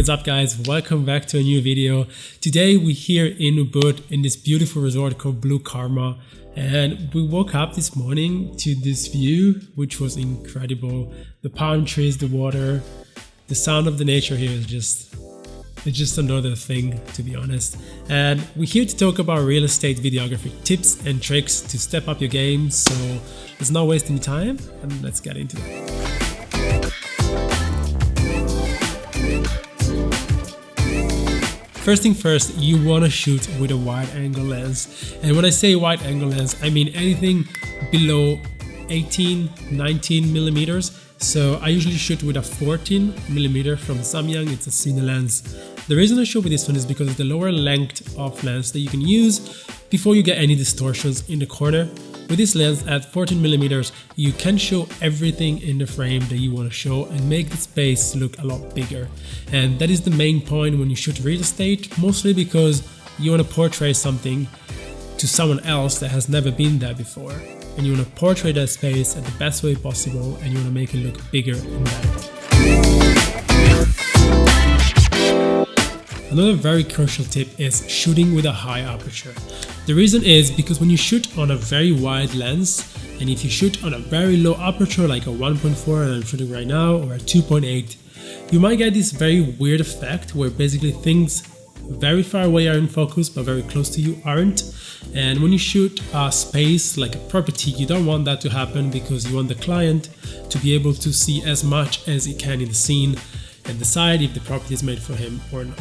What is up, guys? Welcome back to a new video. Today we're here in Ubud in this beautiful resort called Blue Karma, and we woke up this morning to this view which was incredible. The palm trees, the water, the sound of the nature here is just another thing, to be honest. And we're here to talk about real estate videography tips and tricks to step up your game. So let's not waste any time and let's get into it. First thing first, you want to shoot with a wide angle lens. And when I say wide angle lens, I mean anything below 18, 19 millimeters. So I usually shoot with a 14 millimeter from Samyang. It's a cine lens. The reason I shoot with this one is because of the lower length of lens that you can use before you get any distortions in the corner. With this lens at 14 millimeters, you can show everything in the frame that you want to show and make the space look a lot bigger. And that is the main point when you shoot real estate, mostly because you want to portray something to someone else that has never been there before. And you want to portray that space at the best way possible, and you want to make it look bigger and better. Another very crucial tip is shooting with a high aperture. The reason is because when you shoot on a very wide lens, and if you shoot on a very low aperture like a 1.4 and I'm shooting right now, or a 2.8, you might get this very weird effect where basically things very far away are in focus but very close to you aren't. And when you shoot a space like a property, you don't want that to happen because you want the client to be able to see as much as he can in the scene and decide if the property is made for him or not.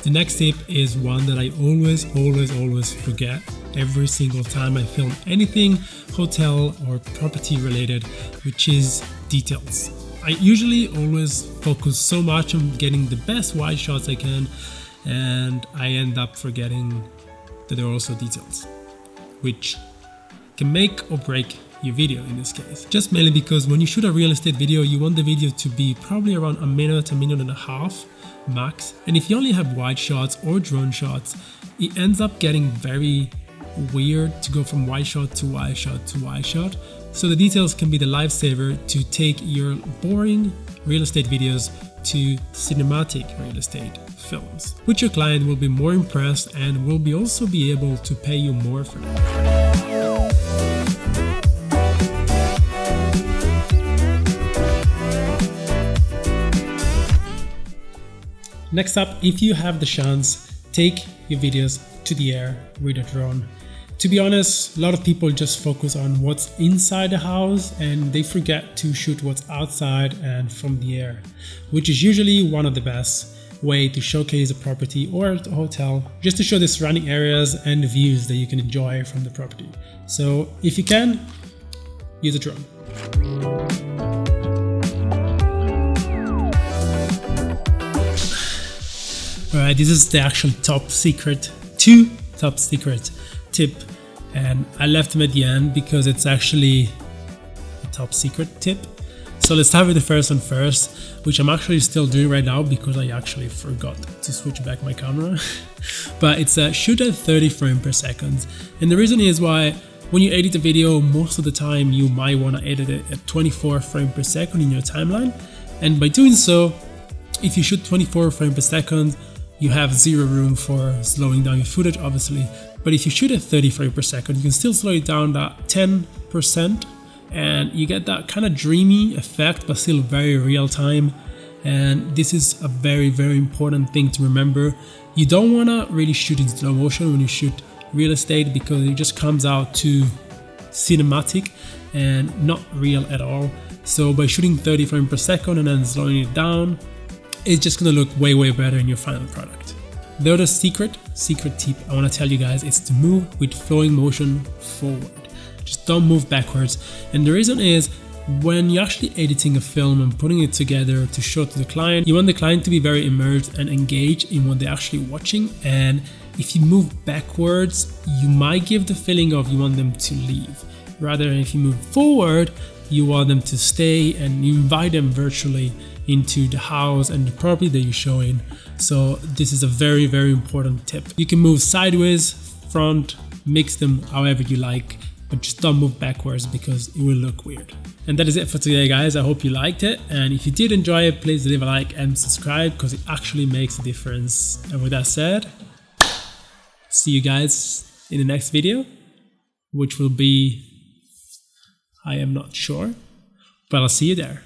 The next tip is one that I always forget every single time I film anything hotel or property related, which is details. I usually always focus so much on getting the best wide shots I can, and I end up forgetting that there are also details, which can make or break your video in this case. Just mainly because when you shoot a real estate video, you want the video to be probably around a minute and a half max. And if you only have wide shots or drone shots, it ends up getting very weird to go from wide shot to wide shot to wide shot. So the details can be the lifesaver to take your boring real estate videos to cinematic real estate films, which your client will be more impressed and will also be able to pay you more for that. Next up, if you have the chance, take your videos to the air with a drone. To be honest, a lot of people just focus on what's inside the house and they forget to shoot what's outside and from the air, which is usually one of the best way to showcase a property or a hotel, just to show the surrounding areas and the views that you can enjoy from the property. So if you can, use a drone. Alright, this is the actual top secret tip, and I left them at the end because it's actually a top secret tip. So let's start with the first one first, which I'm actually still doing right now because I actually forgot to switch back my camera. But it's shoot at 30 frames per second. And the reason is why when you edit a video, most of the time you might want to edit it at 24 frames per second in your timeline. And by doing so, if you shoot 24 frames per second, you have zero room for slowing down your footage, obviously. But if you shoot at 30 frames per second, you can still slow it down to 10%, and you get that kind of dreamy effect, but still very real time. And this is a very important thing to remember. You don't want to really shoot in slow motion when you shoot real estate because it just comes out too cinematic and not real at all. So by shooting 30 frames per second and then slowing it down, it's just gonna look way better in your final product. The other secret tip I wanna tell you guys is to move with flowing motion forward. Just don't move backwards. And the reason is when you're actually editing a film and putting it together to show to the client, you want the client to be very immersed and engaged in what they're actually watching. And if you move backwards, you might give the feeling of you want them to leave. Rather, if you move forward, you want them to stay and you invite them virtually into the house and the property that you're showing. So this is a very important tip. You can move sideways, front, mix them however you like. but just don't move backwards because it will look weird. And that is it for today, guys. I hope you liked it, and if you did enjoy it, please leave a like and subscribe because it actually makes a difference. And with that said, see you guys in the next video, which will be, I am not sure, but I'll see you there.